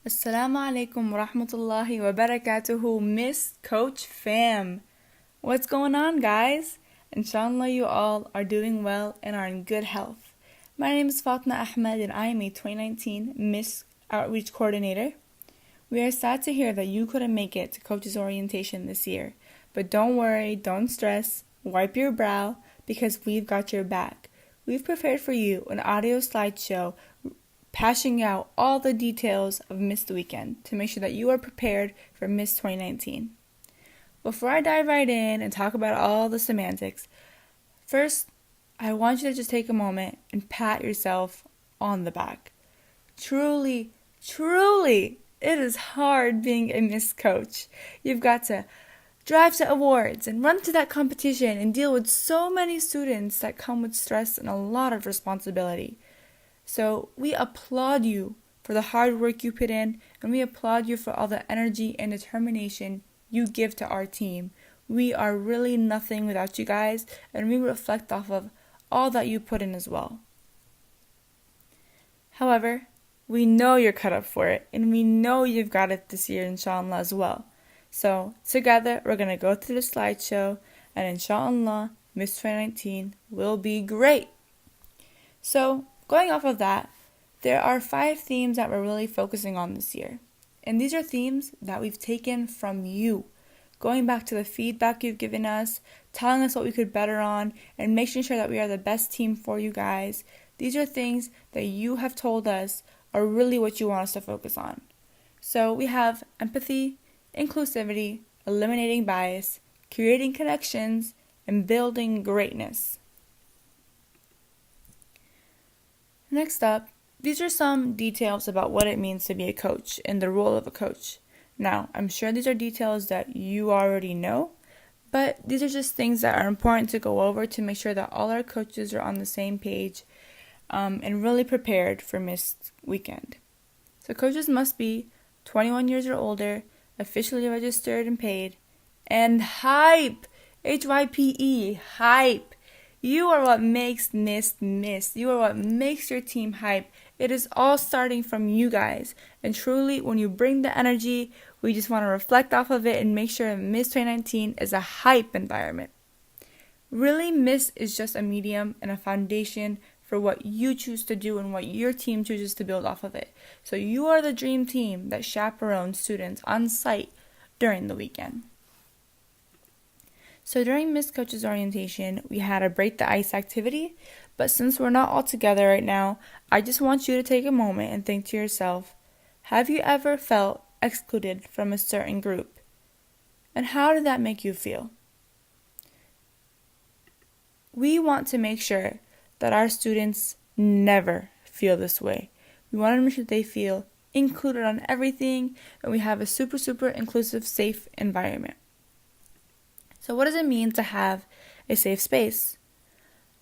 Assalamu alaikum wa rahmatullahi wa barakatuhu, Miss Coach Fam. What's going on, guys? Inshallah, you all are doing well and are in good health. My name is Fatma Ahmed and I am a 2019 Miss Outreach Coordinator. We are sad to hear that you couldn't make it to Coach's orientation this year, but don't worry, don't stress, wipe your brow because we've got your back. We've prepared for you an audio slideshow hashing out all the details of Miss Weekend to make sure that you are prepared for Miss 2019. Before I dive right in and talk about all the semantics, first, I want you to just take a moment and pat yourself on the back. Truly, it is hard being a Miss Coach. You've got to drive to awards and run to that competition and deal with so many students that come with stress and a lot of responsibility. So we applaud you for the hard work you put in, and we applaud you for all the energy and determination you give to our team. We are really nothing without you guys, and we reflect off of all that you put in as well. However, we know you're cut up for it, and we know you've got it this year, inshallah, as well. So together, we're going to go through the slideshow, and inshallah, Miss 2019 will be great. So, going off of that, there are 5 themes that we're really focusing on this year. And these are themes that we've taken from you, going back to the feedback you've given us, telling us what we could better on, and making sure that we are the best team for you guys. These are things that you have told us are really what you want us to focus on. So we have empathy, inclusivity, eliminating bias, creating connections, and building greatness. Next up, these are some details about what it means to be a coach and the role of a coach. Now, I'm sure these are details that you already know, but these are just things that are important to go over to make sure that all our coaches are on the same page and really prepared for Miss Weekend. So coaches must be 21 years or older, officially registered and paid, and hype! Hype! Hype! You are what makes Miss. You are what makes your team hype. It is all starting from you guys. And truly, when you bring the energy, we just want to reflect off of it and make sure Miss 2019 is a hype environment. Really, Miss is just a medium and a foundation for what you choose to do and what your team chooses to build off of it. So you are the dream team that chaperones students on site during the weekend. So during Miss Coach's orientation, we had a break the ice activity, but since we're not all together right now, I just want you to take a moment and think to yourself, have you ever felt excluded from a certain group? And how did that make you feel? We want to make sure that our students never feel this way. We want to make sure they feel included on everything, and we have a super inclusive, safe environment. So what does it mean to have a safe space?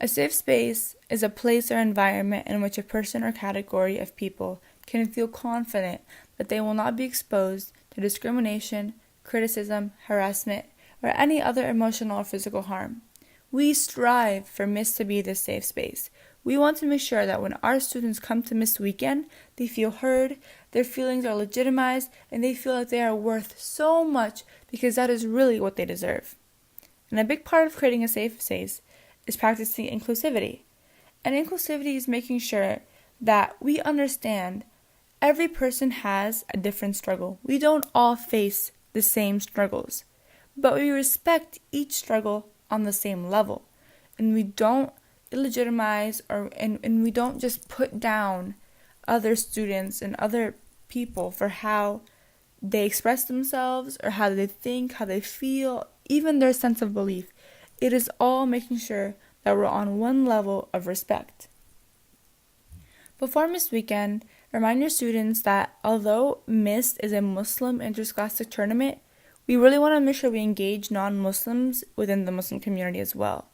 A safe space is a place or environment in which a person or category of people can feel confident that they will not be exposed to discrimination, criticism, harassment, or any other emotional or physical harm. We strive for Miss to be this safe space. We want to make sure that when our students come to Miss Weekend, they feel heard, their feelings are legitimized, and they feel like they are worth so much because that is really what they deserve. And a big part of creating a safe space is practicing inclusivity. And inclusivity is making sure that we understand every person has a different struggle. We don't all face the same struggles, but we respect each struggle on the same level. And we don't illegitimize and we don't just put down other students and other people for how they express themselves or how they think, how they feel, even their sense of belief. It is all making sure that we're on one level of respect. Before Miss Weekend, remind your students that although Miss is a Muslim interscholastic tournament, we really want to make sure we engage non-Muslims within the Muslim community as well.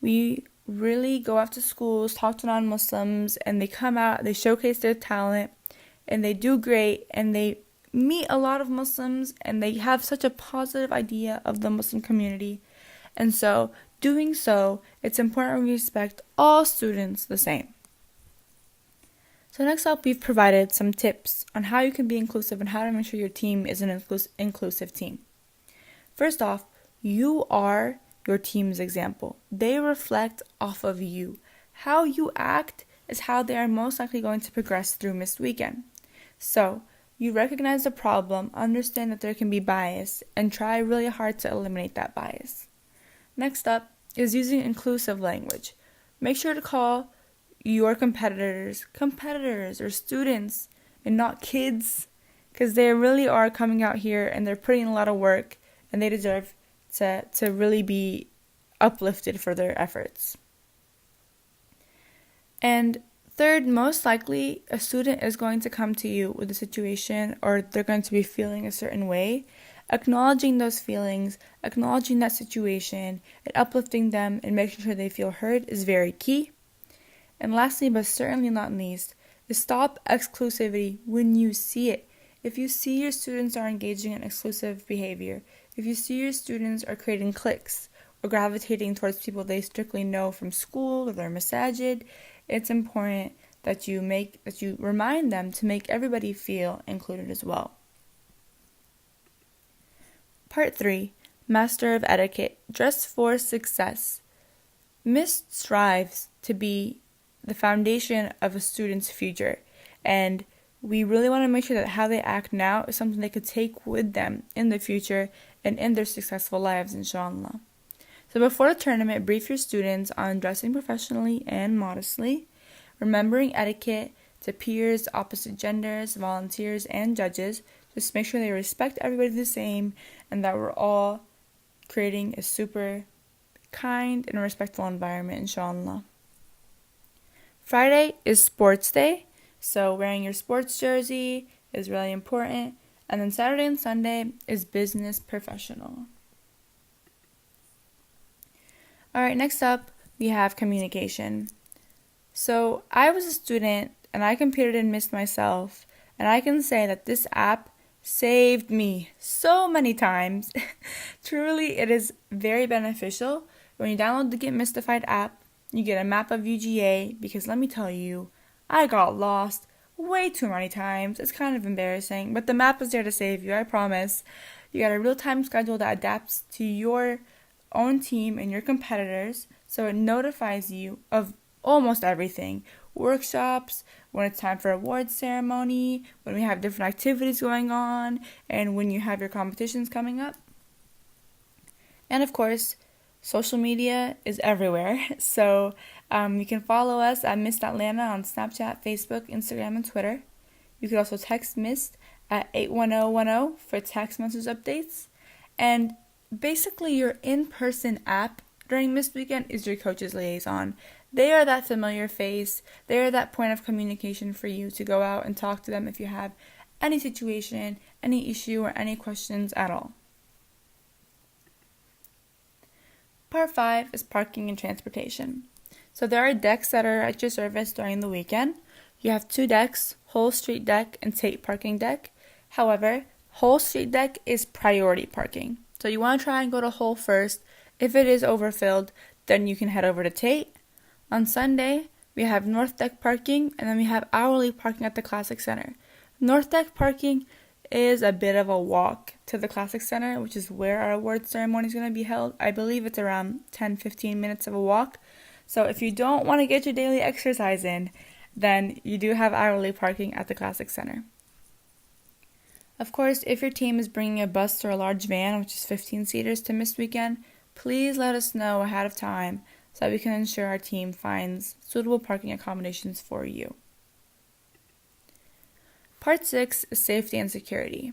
We really go out to schools, talk to non-Muslims, and they come out, they showcase their talent, and they do great, and they meet a lot of Muslims, and they have such a positive idea of the Muslim community. And so, doing so, it's important we respect all students the same. So next up, we've provided some tips on how you can be inclusive and how to make sure your team is an inclusive team. First off, you are your team's example. They reflect off of you. How you act is how they are most likely going to progress through Missed Weekend. So, you recognize the problem, understand that there can be bias, and try really hard to eliminate that bias. Next up is using inclusive language. Make sure to call your competitors or students and not kids, because they really are coming out here and they're putting in a lot of work and they deserve to really be uplifted for their efforts. And third, most likely a student is going to come to you with a situation or they're going to be feeling a certain way. Acknowledging those feelings, acknowledging that situation, and uplifting them and making sure they feel heard is very key. And lastly, but certainly not least, is stop exclusivity when you see it. If you see your students are engaging in exclusive behavior, if you see your students are creating cliques or gravitating towards people they strictly know from school or their masajid, it's important that you remind them to make everybody feel included as well. Part 3, Master of Etiquette, Dress for Success. Missed strives to be the foundation of a student's future, and we really want to make sure that how they act now is something they could take with them in the future and in their successful lives, inshallah. So before the tournament, brief your students on dressing professionally and modestly, remembering etiquette to peers, opposite genders, volunteers, and judges. Just make sure they respect everybody the same and that we're all creating a super kind and respectful environment, inshallah. Friday is sports day, so wearing your sports jersey is really important. And then Saturday and Sunday is business professional. Alright, next up we have communication. So I was a student and I competed in Missed myself, and I can say that this app saved me so many times. Truly, it is very beneficial. When you download the Get Mystified app, you get a map of UGA, because let me tell you, I got lost way too many times. It's kind of embarrassing, but the map is there to save you, I promise. You got a real-time schedule that adapts to your own team and your competitors, so it notifies you of almost everything. Workshops, when it's time for awards ceremony, when we have different activities going on, and when you have your competitions coming up. And of course, social media is everywhere, so you can follow us at Missed Atlanta on Snapchat, Facebook, Instagram, and Twitter. You could also text Missed at 81010 for text message updates. And basically, your in-person app during Missed Weekend is your coach's liaison. They are that familiar face. They are that point of communication for you to go out and talk to them if you have any situation, any issue, or any questions at all. Part 5 is parking and transportation. So there are decks that are at your service during the weekend. You have 2 decks, Hull Street Deck and Tate Parking Deck. However, Hull Street Deck is priority parking. So you want to try and go to Hull first. If it is overfilled, then you can head over to Tate. On Sunday, we have North Deck parking, and then we have hourly parking at the Classic Center. North Deck parking is a bit of a walk to the Classic Center, which is where our awards ceremony is going to be held. I believe it's around 10-15 minutes of a walk. So if you don't want to get your daily exercise in, then you do have hourly parking at the Classic Center. Of course, if your team is bringing a bus or a large van, which is 15 seaters to Missed Weekend, please let us know ahead of time so that we can ensure our team finds suitable parking accommodations for you. Part 6 is safety and security.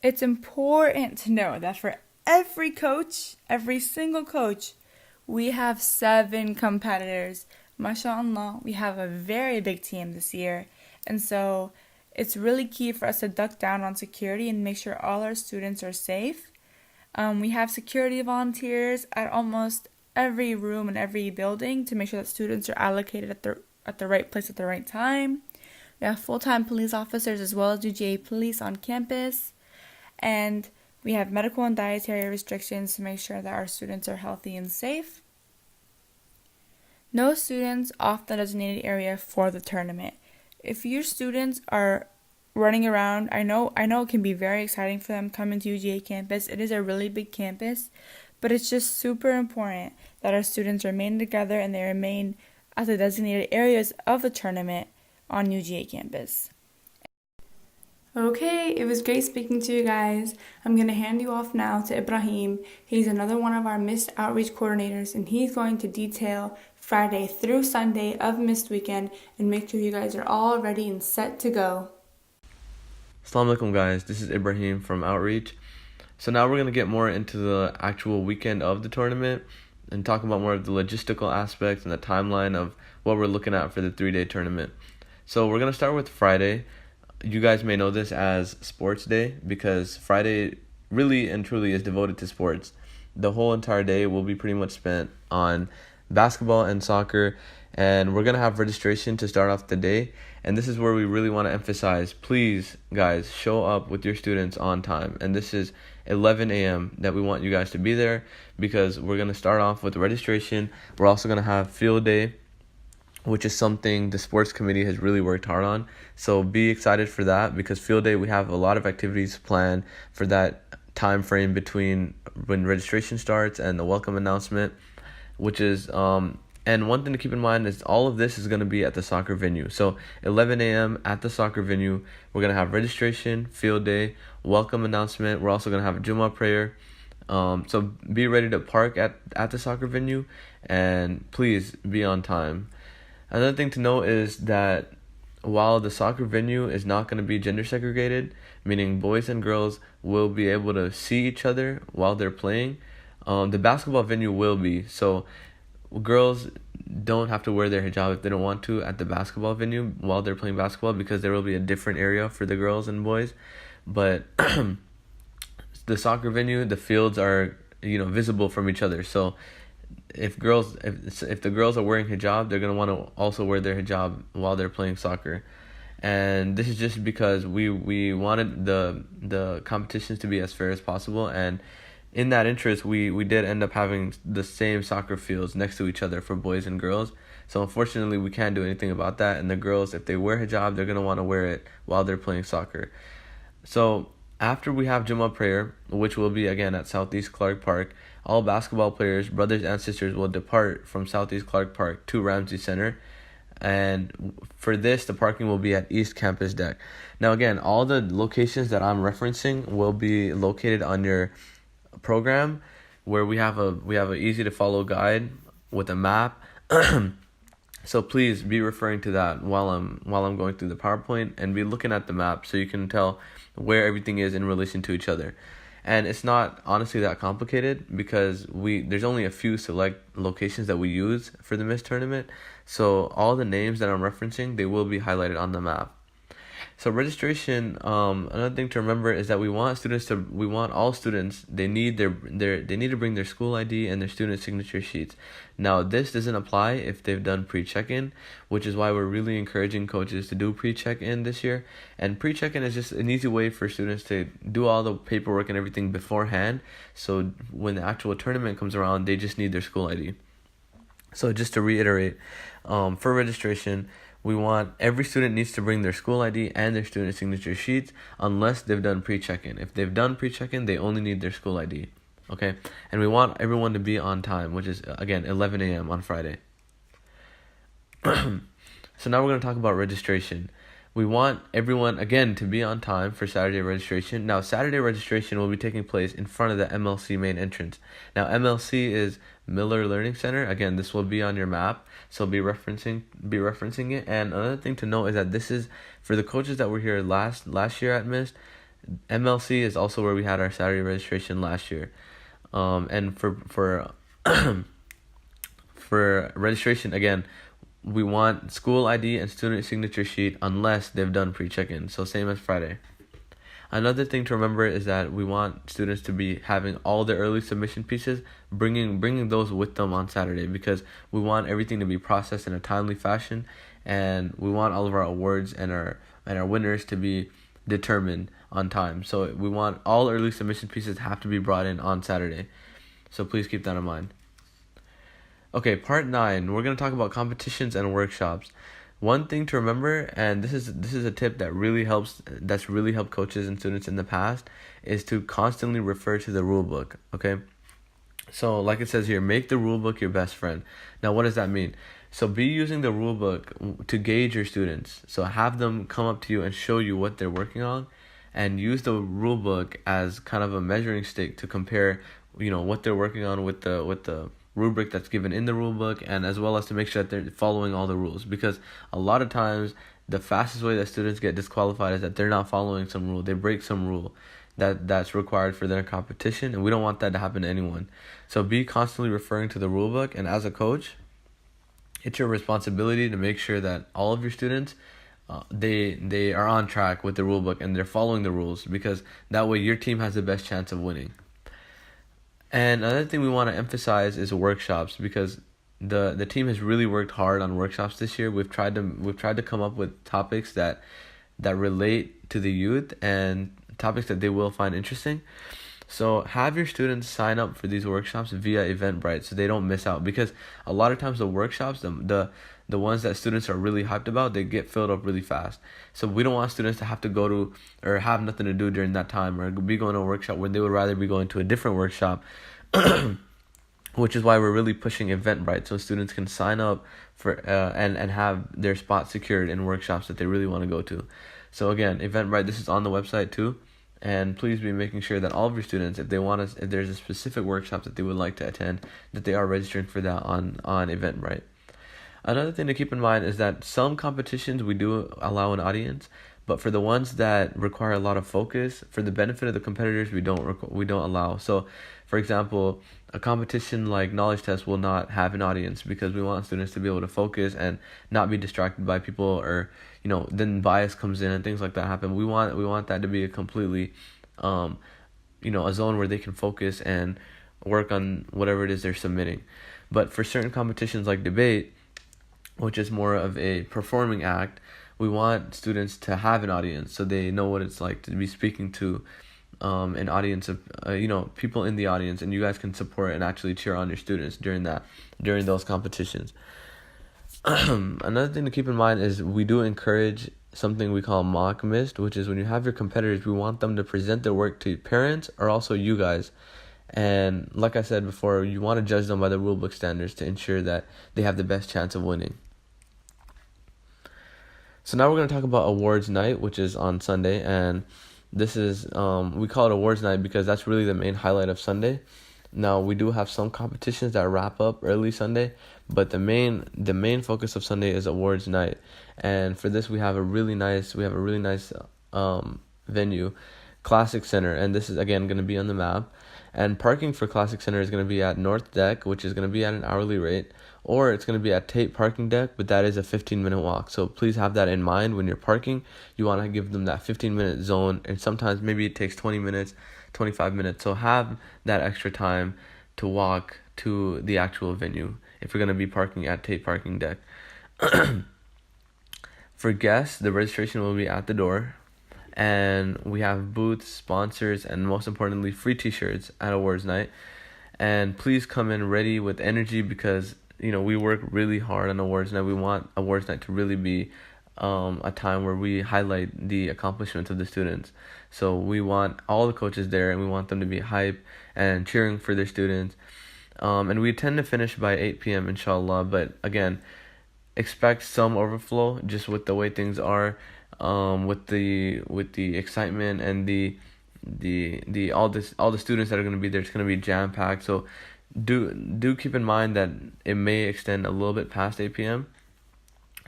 It's important to know that for every coach, every single coach, we have 7 competitors. MashaAllah, we have a very big team this year. And so it's really key for us to duck down on security and make sure all our students are safe. We have security volunteers at almost every room and every building to make sure that students are allocated at the right place at the right time. We have full-time police officers as well as UGA police on campus. And we have medical and dietary restrictions to make sure that our students are healthy and safe. No students off the designated area for the tournament. If your students are running around, I know it can be very exciting for them coming to UGA campus. It is a really big campus, but it's just super important that our students remain together and they remain at the designated areas of the tournament on UGA campus. Okay, it was great speaking to you guys. I'm going to hand you off now to Ibrahim. He's another one of our Missed Outreach coordinators, and he's going to detail Friday through Sunday of Missed Weekend and make sure you guys are all ready and set to go. Assalamu alaikum, guys. This is Ibrahim from Outreach. So now we're going to get more into the actual weekend of the tournament and talk about more of the logistical aspects and the timeline of what we're looking at for the 3-day tournament. So we're going to start with Friday. You guys may know this as Sports Day because Friday really and truly is devoted to sports. The whole entire day will be pretty much spent on basketball and soccer, and we're going to have registration to start off the day. And this is where we really want to emphasize, please, guys, show up with your students on time. And this is 11 a.m. that we want you guys to be there because we're going to start off with registration. We're also going to have field day, which is something the sports committee has really worked hard on. So be excited for that because field day, we have a lot of activities planned for that time frame between when registration starts and the welcome announcement, which is and one thing to keep in mind is all of this is going to be at the soccer venue. So 11 a.m. at the soccer venue, we're going to have registration, field day, welcome announcement. We're also going to have a Jummah prayer. So be ready to park at the soccer venue and please be on time. Another thing to note is that while the soccer venue is not going to be gender segregated, meaning boys and girls will be able to see each other while they're playing, the basketball venue will be. So girls don't have to wear their hijab if they don't want to at the basketball venue while they're playing basketball because there will be a different area for the girls and boys. But the soccer venue, the fields are visible from each other. So if the girls are wearing hijab, they're going to want to also wear their hijab while they're playing soccer. And this is just because we wanted the competitions to be as fair as possible, and in that interest, we did end up having the same soccer fields next to each other for boys and girls. So unfortunately, we can't do anything about that. And the girls, if they wear hijab, they're going to want to wear it while they're playing soccer. So after we have Jummah prayer, which will be again at Southeast Clark Park, all basketball players, brothers and sisters, will depart from Southeast Clark Park to Ramsey Center. And for this, the parking will be at East Campus Deck. Now again, all the locations that I'm referencing will be located on your program, where we have a easy to follow guide with a map. So please be referring to that while I'm going through the PowerPoint, and be looking at the map so you can tell where everything is in relation to each other. And it's not honestly that complicated because there's only a few select locations that we use for the Missed tournament. So all the names that I'm referencing, they will be highlighted on the map. So registration, another thing to remember is that we want all students, they need to bring their school ID and their student signature sheets. Now this doesn't apply if they've done pre-check-in, which is why we're really encouraging coaches to do pre-check-in this year. And pre-check-in is just an easy way for students to do all the paperwork and everything beforehand. So when the actual tournament comes around, they just need their school ID. So just to reiterate, for registration, we want every student needs to bring their school ID and their student signature sheets unless they've done pre-check-in. If they've done pre-check-in, they only need their school ID. Okay? And we want everyone to be on time, which is, again, 11 a.m. on Friday. So now we're going to talk about registration. We want everyone, again, to be on time for Saturday registration. Now, Saturday registration will be taking place in front of the MLC main entrance. Now, MLC is Miller Learning Center. Again, this will be on your map, so be referencing it. And another thing to note is that this is for the coaches that were here last year at Missed. MLC is also where we had our Saturday registration last year. And for for registration, again, we want school ID and student signature sheet unless they've done pre-check-in. So same as Friday. Another thing to remember is that we want students to be having all the early submission pieces, bringing those with them on Saturday, because we want everything to be processed in a timely fashion, and we want all of our awards and our winners to be determined on time. So we want all early submission pieces have to be brought in on Saturday. So please keep that in mind. Okay, part 9, we're going to talk about competitions and workshops. One thing to remember, and this is a tip that's really helped coaches and students in the past, is to constantly refer to the rule book. Okay, so like it says here, make the rule book your best friend. Now, what does that mean? So be using the rule book to gauge your students. So have them come up to you and show you what they're working on, and use the rule book as kind of a measuring stick to compare, what they're working on with the rubric that's given in the rule book, and as well as to make sure that they're following all the rules. Because a lot of times the fastest way that students get disqualified is that they're not following some rule. They break some rule that's required for their competition, and we don't want that to happen to anyone. So be constantly referring to the rule book, and as a coach, it's your responsibility to make sure that all of your students they are on track with the rule book and they're following the rules, because that way your team has the best chance of winning. And another thing we want to emphasize is workshops, because the team has really worked hard on workshops this year. We've tried to come up with topics that relate to the youth and topics that they will find interesting. So have your students sign up for these workshops via Eventbrite so they don't miss out, because a lot of times the workshops, the ones that students are really hyped about, they get filled up really fast. So we don't want students to have to go to or have nothing to do during that time, or be going to a workshop when they would rather be going to a different workshop. Which is why we're really pushing Eventbrite, so students can sign up for and have their spot secured in workshops that they really want to go to. So again, Eventbrite, this is on the website too. And please be making sure that all of your students, if there's a specific workshop that they would like to attend, that they are registering for that on Eventbrite. Another thing to keep in mind is that some competitions we do allow an audience, but for the ones that require a lot of focus, for the benefit of the competitors, we don't allow. So, for example, a competition like knowledge test will not have an audience, because we want students to be able to focus and not be distracted by people, or then bias comes in and things like that happen. We want that to be a completely a zone where they can focus and work on whatever it is they're submitting. But for certain competitions like debate, which is more of a performing act, we want students to have an audience so they know what it's like to be speaking to an audience of people in the audience, and you guys can support and actually cheer on your students during those competitions. Another thing to keep in mind is we do encourage something we call mock mist, which is when you have your competitors, we want them to present their work to parents or also you guys. And like I said before, you want to judge them by the rulebook standards to ensure that they have the best chance of winning. So now we're going to talk about awards night, which is on Sunday, and this is we call it awards night because that's really the main highlight of Sunday. Now we do have some competitions that wrap up early Sunday, but the main focus of Sunday is awards night. And for this we have a really nice venue, Classic Center, and this is again going to be on the map. And parking for Classic Center is going to be at North Deck, which is going to be at an hourly rate, or it's going to be at Tate Parking Deck, but that is a 15-minute walk. So please have that in mind when you're parking. You want to give them that 15-minute zone, and sometimes maybe it takes 20 minutes, 25 minutes. So have that extra time to walk to the actual venue if you're going to be parking at Tate Parking Deck. For guests, the registration will be at the door. And we have booths, sponsors, and most importantly, free t-shirts at awards night. And please come in ready with energy because, we work really hard on awards night. We want awards night to really be a time where we highlight the accomplishments of the students. So we want all the coaches there, and we want them to be hype and cheering for their students. And we tend to finish by 8 p.m. inshallah. But again, expect some overflow just with the way things are. With the excitement and the all the students that are going to be there, it's going to be jam packed. So do keep in mind that it may extend a little bit past 8 p.m.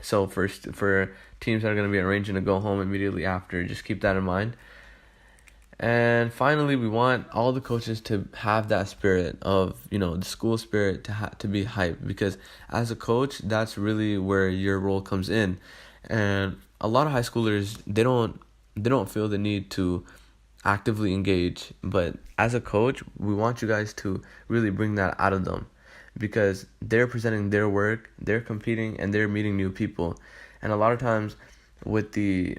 So for teams that are going to be arranging to go home immediately after, just keep that in mind. And finally, we want all the coaches to have that spirit of, the school spirit to be hyped, because as a coach, that's really where your role comes in. And a lot of high schoolers, they don't feel the need to actively engage, but as a coach, we want you guys to really bring that out of them, because they're presenting their work, they're competing, and they're meeting new people. And a lot of times with the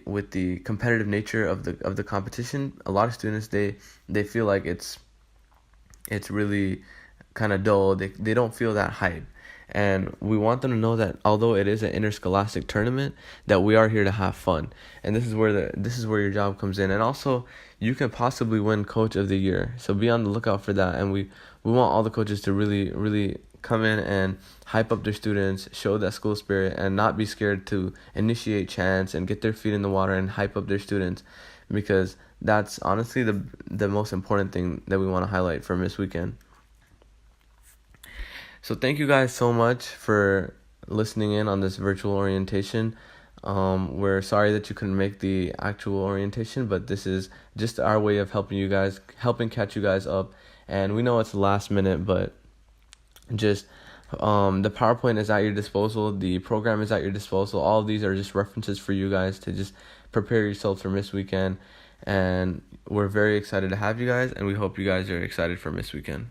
competitive nature of the competition, a lot of students they feel like it's really kind of dull. They don't feel that hype. And we want them to know that although it is an interscholastic tournament, that we are here to have fun. And this is where your job comes in. And also, you can possibly win Coach of the Year. So be on the lookout for that. And we want all the coaches to really come in and hype up their students, show that school spirit, and not be scared to initiate chants and get their feet in the water and hype up their students, because that's honestly the most important thing that we want to highlight for Miss Weekend. So thank you guys so much for listening in on this virtual orientation. We're sorry that you couldn't make the actual orientation, but this is just our way of helping catch you guys up. And we know it's last minute, but just the PowerPoint is at your disposal, the program is at your disposal. All of these are just references for you guys to just prepare yourselves for Miss Weekend. And we're very excited to have you guys, and we hope you guys are excited for Miss Weekend.